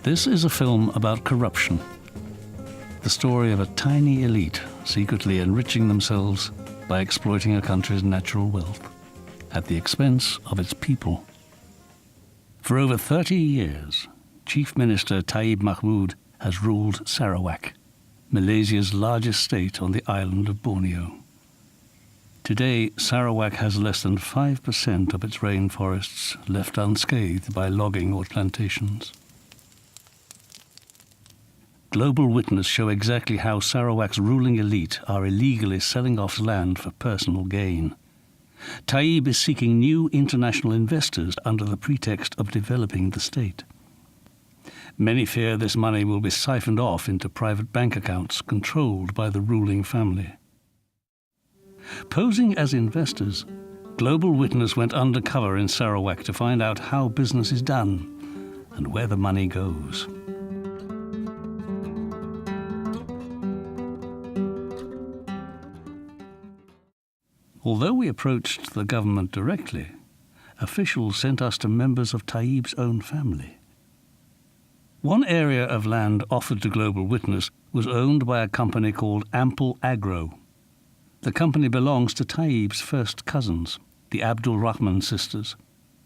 This is a film about corruption. The story of a tiny elite secretly enriching themselves by exploiting a country's natural wealth at the expense of its people. For over 30 years, Chief Minister Taib Mahmud has ruled Sarawak, Malaysia's largest state on the island of Borneo. Today, Sarawak has less than 5% of its rainforests left unscathed by logging or plantations. GlobalWitness show exactly how Sarawak's ruling elite are illegally selling off land for personal gain. Taib is seeking new international investors under the pretext of developing the state. Many fear this money will be siphoned off into private bank accounts controlled by the ruling family. Posing as investors, GlobalWitness went undercover in Sarawak to find out how business is done and where the money goes. Although we approached the government directly, officials sent us to members of Taib's own family. One area of land offered to GlobalWitness was owned by a company called Ample Agro. The company belongs to Taib's first cousins, the Abdul Rahman sisters,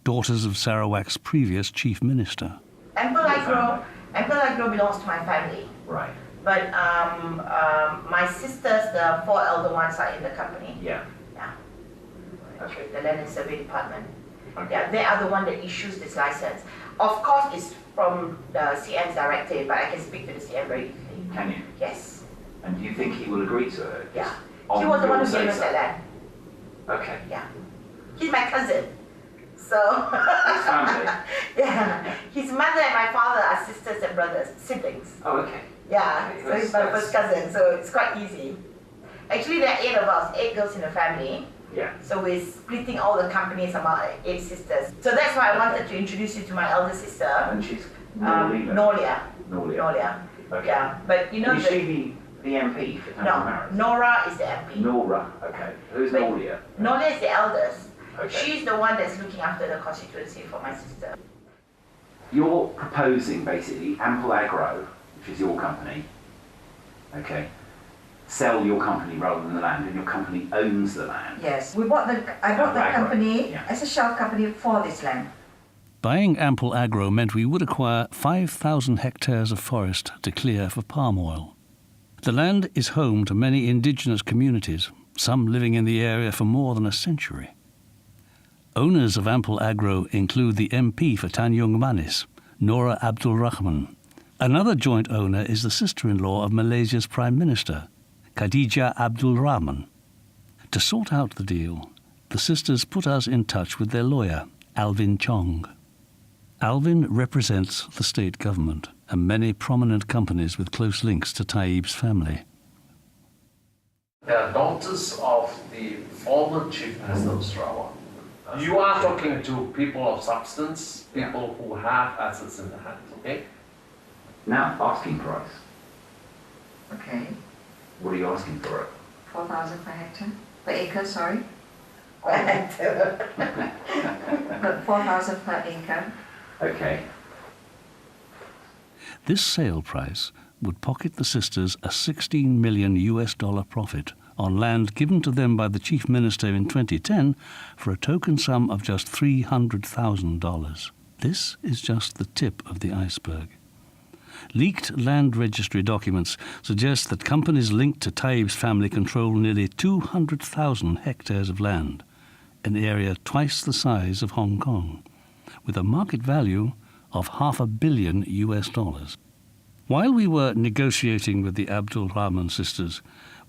daughters of Sarawak's previous chief minister. Ample Agro belongs to my family. Right. But my sisters, the 4 elder ones, are in the company. Yeah. Yeah. Okay. The Land and Survey Department. Okay. Yeah, they are the one that issues this license. Of course, it's from the CM's directive, but I can speak to the CM very easily. Can you? Yes. And do you think he will agree to it? Yeah. He was the one who gave us that land. Okay. Yeah. He's my cousin. So. His family? Yeah. His mother and my father are sisters and brothers, siblings. Oh, okay. Yeah. Okay, So he's my first cousin, so it's quite easy. Actually, there are 8 of us, 8 girls in the family. Yeah. So we're splitting all the companies among 8 sisters. So that's why I wanted to introduce you to my elder sister. And she's Nolia. Nolia. Okay. Yeah, but you know is she the MP for Tamil Marriage? Nora is the MP. Nora, okay. Who's But Nolia? Nolia is the eldest. Okay. She's the one that's looking after the constituency for my sister. You're proposing basically Ample Agro, which is your company, okay, sell your company rather than the land, and your company owns the land. Yes, I bought the company as a shell company for this land. Buying Ample Agro meant we would acquire 5,000 hectares of forest to clear for palm oil. The land is home to many indigenous communities, some living in the area for more than a century. Owners of Ample Agro include the MP for Tanjung Manis, Nora Abdul Rahman. Another joint owner is the sister-in-law of Malaysia's Prime Minister, Khadijah Abdul Rahman. To sort out the deal, the sisters put us in touch with their lawyer, Alvin Chong. Alvin represents the state government and many prominent companies with close links to Taib's family. They are daughters of the former Chief Minister of Sarawak. You are talking to people of substance, people who have assets in the hand, okay? Now, asking price. Okay. What are you asking for it? 4,000 per hectare, per acre, sorry. Right. But 4,000 per acre. Okay. This sale price would pocket the sisters a $16 million profit on land given to them by the Chief Minister in 2010 for a token sum of just $300,000. This is just the tip of the iceberg. Leaked land registry documents suggest that companies linked to Taib's family control nearly 200,000 hectares of land, an area twice the size of Hong Kong, with a market value of $500 million. While we were negotiating with the Abdul Rahman sisters,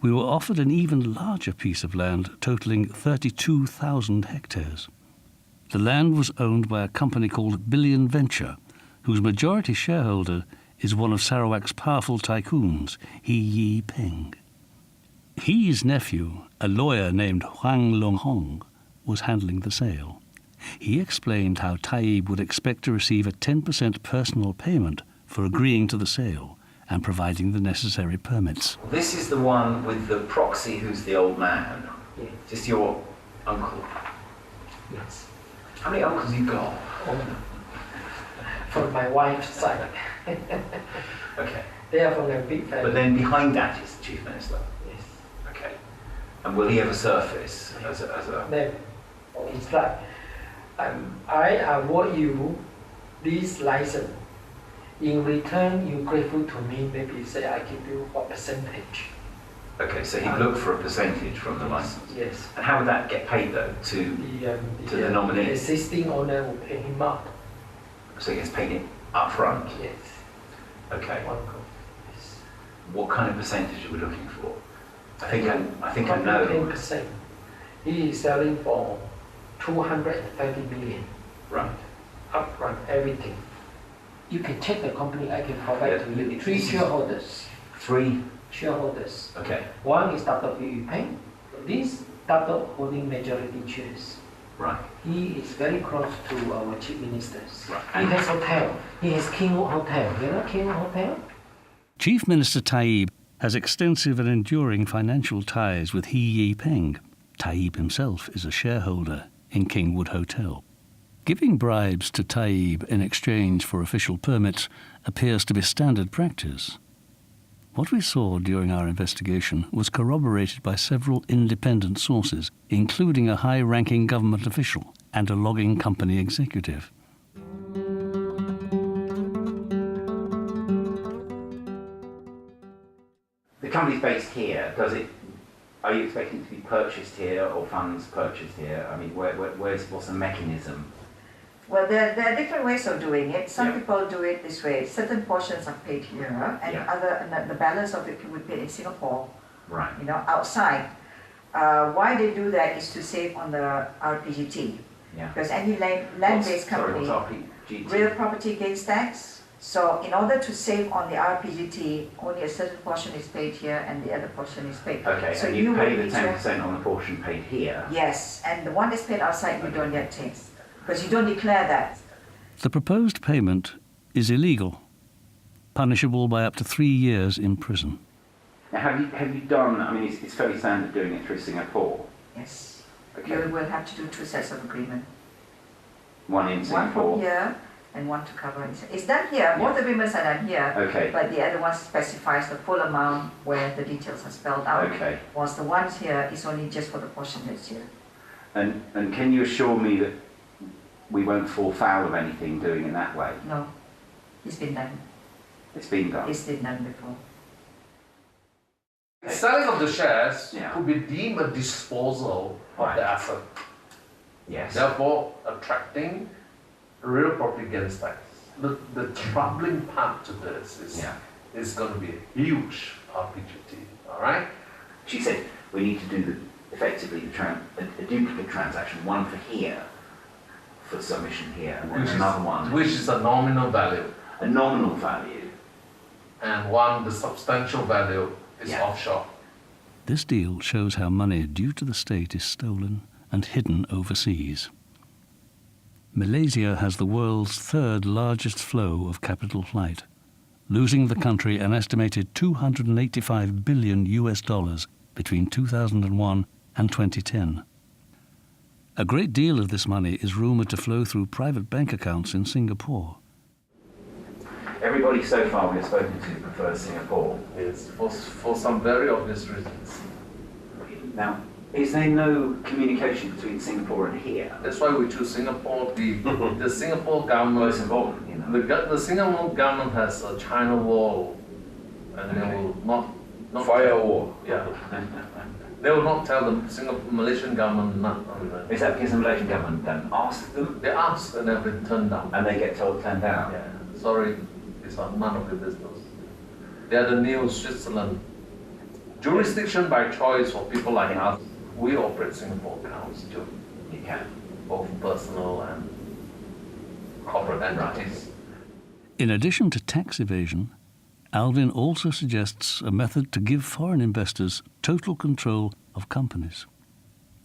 we were offered an even larger piece of land totaling 32,000 hectares. The land was owned by a company called Billion Venture, whose majority shareholder is one of Sarawak's powerful tycoons, He Yi Peng. He's nephew, a lawyer named Huang Long Hong, was handling the sale. He explained how Taib would expect to receive a 10% personal payment for agreeing to the sale and providing the necessary permits. This is the one with the proxy who's the old man. Yes. Just your uncle. Yes. How many uncles you got? from my wife's side. Okay. They are from a big family. But then behind that is the Chief Minister. Yes. Okay. And will he ever surface as a... Then it's like, I award you this license. In return, you're grateful to me. Maybe say I give you a percentage. Okay, so he'd look for a percentage from the license. Yes. And how would that get paid though to the nominee? The existing owner will pay him up. So he gets paid it up front? Yes. Okay. One go. Yes. What kind of percentage are we looking for? I think I know. 10%. He is selling for 230 million. Right. Upfront, everything. You can check the company. I can provide to you. 3 shareholders. 3 shareholders. Okay. One is Dr. Peng. This Dr. holding majority shares. Right. He is very close to our chief ministers. Right. He has hotel. He has King Hotel. You know King Hotel? Chief Minister Taib has extensive and enduring financial ties with He Yi Peng. Taib himself is a shareholder in Kingwood Hotel. Giving bribes to Taib in exchange for official permits appears to be standard practice. What we saw during our investigation was corroborated by several independent sources, including a high-ranking government official and a logging company executive. The company's based here. Are you expecting it to be purchased here or funds purchased here? I mean, what's the mechanism? Well, there are different ways of doing it. Some Yeah. people do it this way. Certain portions are paid here, and Yeah. the balance of it can be paid in Singapore, Right. outside. Why they do that is to save on the RPGT. Yeah. Because any land-based company, Sorry, what's RPGT? real property gains tax. So in order to save on the RPGT, only a certain portion is paid here and the other portion is paid. Okay, so and you pay will the be 10% on the portion paid here. Yes, and the one that's paid outside you don't get tax, because you don't declare that. The proposed payment is illegal, punishable by up to 3 years in prison. Now, have you done? I mean, it's fairly standard doing it through Singapore. Yes. Okay. You will have to do 2 sets of agreement. One in One Singapore. from here and one to cover. It's done here. Both agreements are done here. Okay. But the other one specifies the full amount where the details are spelled out. Okay. Whilst the ones here is only just for the portion that's here. And can you assure me that we won't fall foul of anything doing it that way? No, it's been done. It's been done. It's been done before. Selling of the shares Yeah. could be deemed a disposal of Right. the asset, Yes. therefore attracting real property gains tax. The troubling part to this is going to be a huge RPGT, all right? She said we need to do effectively a duplicate transaction, one for here, for submission here, and then another one. Which is a nominal value, A nominal value. and one, the substantial value, is Yeah. offshore. This deal shows how money due to the state is stolen and hidden overseas. Malaysia has the world's 3rd largest flow of capital flight, losing the country an estimated $285 billion between 2001 and 2010. A great deal of this money is rumoured to flow through private bank accounts in Singapore. Everybody so far we've spoken to prefers Singapore. Yes, for some very obvious reasons. Now, is there no communication between Singapore and here? That's why we choose Singapore. The Singapore Most government, important, you know. the Singapore government has a China wall, and they will not Firewall. Yeah, they will not tell the Malaysian government not. Is that because the Malaysian government don't ask them They asked and they've been turned down. and they get told turn down? Yeah, sorry, it's none of your business. They are the new Switzerland. Jurisdiction by choice for people like us. We operate Singapore accounts too, You can. both personal and corporate entities. In addition to tax evasion, Alvin also suggests a method to give foreign investors total control of companies,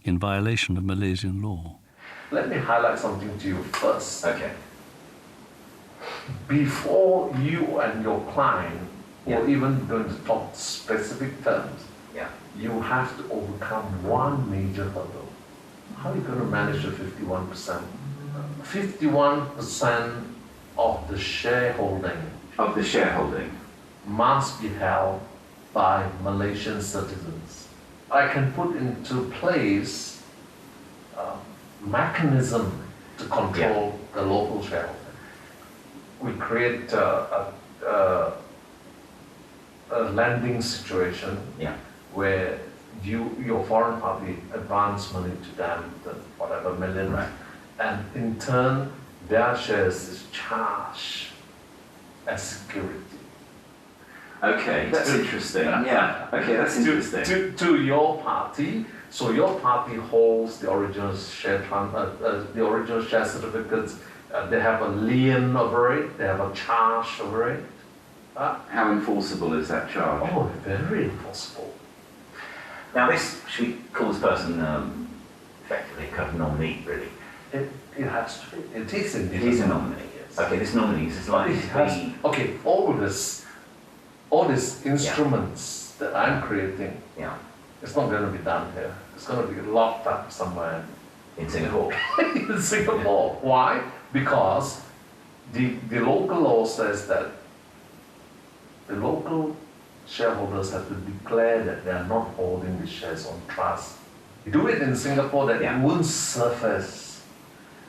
in violation of Malaysian law. Let me highlight something to you first. Okay. Before you and your client Yeah. or even going to talk specific terms, Yeah. you have to overcome one major hurdle. How are you going to manage the 51%? 51% of the shareholding Of the shareholding. must be held by Malaysian citizens. I can put into place a mechanism to control the local shareholding. We create a lending situation Yeah. where your foreign party advance money to them, the whatever million, Right. and in turn their shares is charged as security. Okay, that's interesting. Yeah. Okay, that's interesting. To your party, so your party holds the original share certificates. They have a lien over it. They have a charge over it. How enforceable is that charge? Oh, very enforceable. Now, should we call this person effectively a kind of nominee, really? It has to be. It is indeed. It is a nominee. Yes. Okay, this nominee is likely to be. Okay, all these instruments that I'm creating, Yeah. it's not going to be done here. It's going to be locked up somewhere In Singapore. in Singapore. Why? Because the local law says that the local shareholders have to declare that they are not holding the shares on trust. You do it in Singapore, that it won't surface,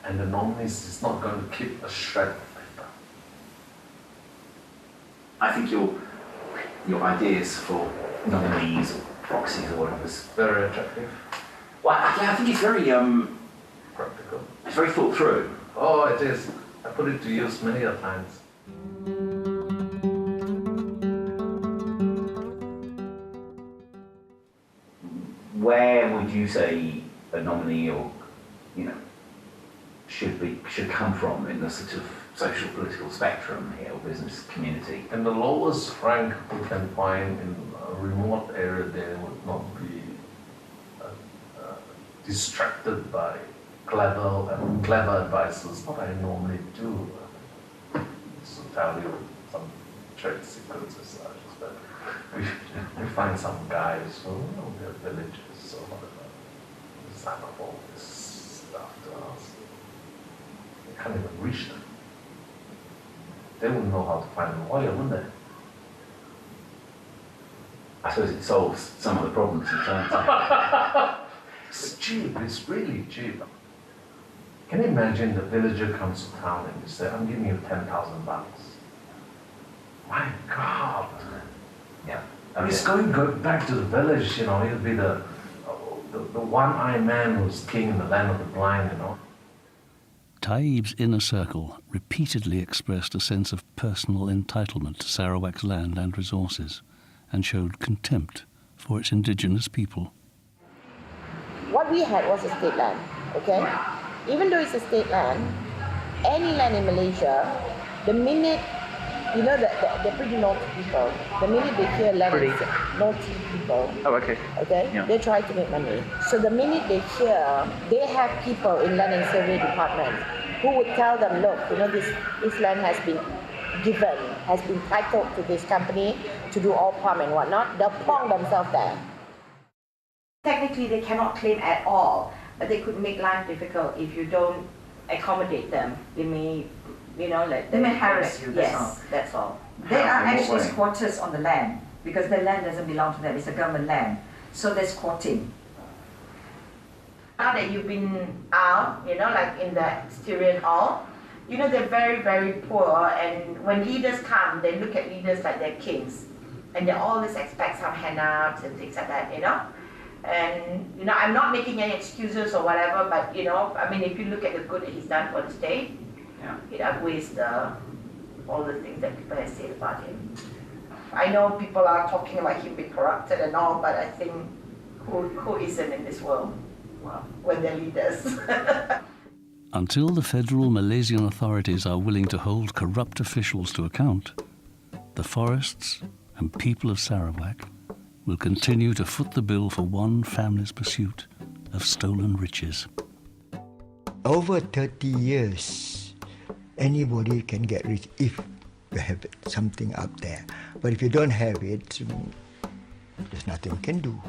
and the nominees is not going to keep a shred of paper. I think your ideas for nominees or proxies or whatever is Very attractive, well. I think it's very practical. it's very thought through. Oh, it is. I put it to use many a times. Where would you say a nominee or should come from in the sort of social political spectrum here or business community? In the lowest rank we can find in a remote area, they would not be distracted by clever advices. What I normally do is to tell you some trade secrets as such, but we find some guys who they're villagers or whatever, sign up all this stuff to us. We can't even reach them. They wouldn't know how to find a lawyer, wouldn't they? I suppose it solves some of the problems in terms of It's cheap, it's really cheap. Can you imagine the villager comes to town and you say, I'm giving you 10,000 bucks. My God. yeah. He's going back to the village, he'll be the one-eyed man who's king in the land of the blind, Taib's inner circle repeatedly expressed a sense of personal entitlement to Sarawak's land and resources, and showed contempt for its indigenous people. What we had was a state land, okay? Even though it's a state land, any land in Malaysia, the minute, they're pretty naughty people. The minute they hear land is naughty people, okay. they try to make money. So the minute they hear, they have people in land and survey department who would tell them, look, this land has been given, has been titled to this company to do all farm and whatnot. They'll plonk themselves there. Technically, they cannot claim at all, but they could make life difficult if you don't accommodate them. They may, They may harass you, that's all. That's all. They are In what actually way? squatters on the land, because the land doesn't belong to them, it's a government land. So they're squatting. Now that you've been out, like in the Styrian Hall, they're very, very poor, and when leaders come, they look at leaders like they're kings. And they always expect some handouts and things like that, And, I'm not making any excuses or whatever, but, if you look at the good that he's done for the state, it outweighs all the things that people have said about him. I know people are talking about him being corrupted and all, but I think who isn't in this world? Well, when they're leaders. Until the federal Malaysian authorities are willing to hold corrupt officials to account, the forests and people of Sarawak will continue to foot the bill for one family's pursuit of stolen riches. Over 30 years, anybody can get rich if you have something up there. But if you don't have it, there's nothing you can do.